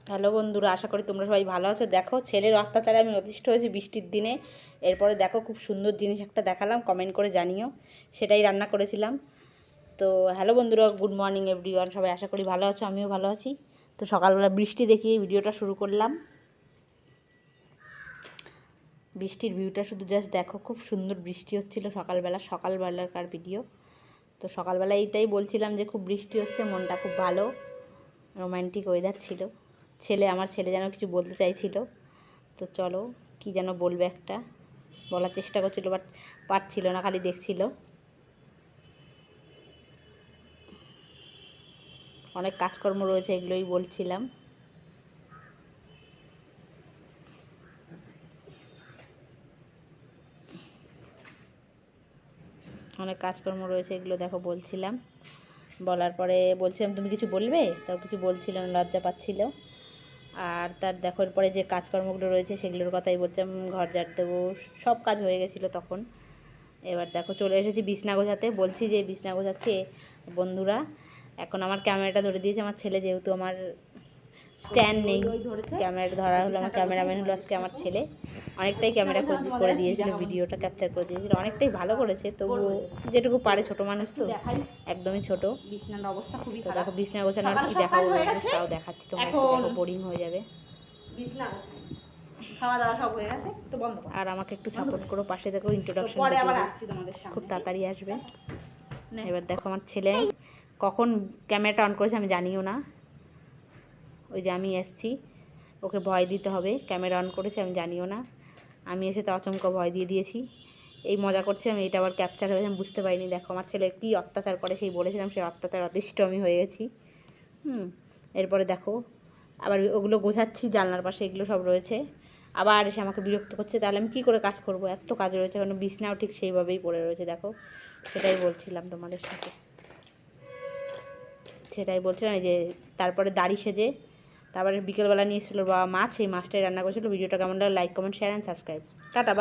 Hello বন্ধুরা, আশা করি তোমরা সবাই ভালো আছো। দেখো, ছেলের অত্যাচারে আমি অতিষ্ঠ হয়েছি বৃষ্টির দিনে। এরপরে দেখো, খুব সুন্দর জিনিস একটা দেখালাম, কমেন্ট করে জানিও। সেটাই রান্না করেছিলাম। তো হ্যালো বন্ধুরা, গুড মর্নিং এভরিওয়ান। সবাই আশা করি ভালো আছো, আমিও ভালো আছি। তো সকালবেলা বৃষ্টি দেখিয়ে ভিডিওটা শুরু করলাম। বৃষ্টির ভিউটা শুধু জাস্ট দেখো, খুব সুন্দর বৃষ্টি হচ্ছিল সকালবেলাকার ভিডিও। তো সকালবেলা এইটাই বলছিলাম যে খুব বৃষ্টি হচ্ছে, মনটা খুব ভালো, রোম্যান্টিক ওয়েদার ছিল। আমার ছেলে যেন কিছু বলতে চাইছিল। তো চলো, কি যেন বলবে একটা, বলার চেষ্টা করছিল, বাট পারছিল না, খালি দেখছিল। অনেক কাজকর্ম রয়েছে, এগুলোই বলছিলাম। অনেক কাজকর্ম রয়েছে, এগুলো দেখো বলছিলাম। বলার পরে বলছিলাম তুমি কিছু বলবে, তাও কিছু বলছিল না, লজ্জা পাচ্ছিল। আর তার দেখো এরপরে যে কাজকর্মগুলো রয়েছে সেগুলোর কথাই বলছিলাম। ঘর ঝাড় দেবো, সব কাজ হয়ে গেছিলো তখন। এবার দেখো চলে এসেছি বিছনা গোছাতে। বলছি যে বিছনা গোছাচ্ছি বন্ধুরা। এখন আমার ক্যামেরাটা ধরে দিয়েছে আমার ছেলে, যেহেতু আমার স্ট্যান্ড নেই। ক্যামেরা ধরা হলো, আমার ক্যামেরাম্যান হলো আজকে আমার ছেলে। অনেকটাই ক্যামেরা করে দিয়েছিল, ভিডিওটা ক্যাপচার করে দিয়েছিল, অনেকটাই ভালো করেছে। তবুও যেটুকু পারে, ছোটো মানুষ তো, একদমই ছোটো। তো দেখো বিছনা গোছানোর কী দেখাবো, তাও দেখাচ্ছি তোমাকে, দেখো বোরিং হয়ে যাবে। খাওয়া দাওয়া সব হয়ে গেছে, তো বন্ধ। আর আমাকে একটু সাপোর্ট করো, পাশে দেখো ইন্ট্রোডাকশন খুব তাড়াতাড়ি আসবে। এবার দেখো আমার ছেলে কখন ক্যামেরাটা অন করেছে আমি জানিও না। ওই যে আমি এসছি, ওকে ভয় দিতে হবে, ক্যামেরা অন করেছে আমি জানিও না। আমি এসে তো আচমকা ভয় দিয়ে দিয়েছি। এই মজা করছে, আমি এটা আবার ক্যাপচার হয়েছে, আমি বুঝতে পারিনি। দেখো আমার ছেলে কী অত্যাচার করে, সেই বলেছিলাম, সেই অত্যাচার অতিষ্ঠ আমি হয়ে গেছি। এরপরে দেখো আবার ওগুলো গোছাচ্ছি, জানলার পাশে এগুলো সব রয়েছে। আবার এসে আমাকে বিরক্ত করছে, তাহলে আমি কী করে কাজ করব, এত কাজ রয়েছে। কারণ বিছনাও ঠিক সেইভাবেই পড়ে রয়েছে, দেখো। সেটাই বলছিলাম তোমাদের সাথে, এই যে তারপরে দাড়ি সেজে তারপরে বিকেলবেলা নিয়ে এসেছিলো বাবা মাছ, সেই মাছটাই রান্না করেছিলো। ভিডিওটা কেমন লাগলো, like comment share and subscribe. Tata.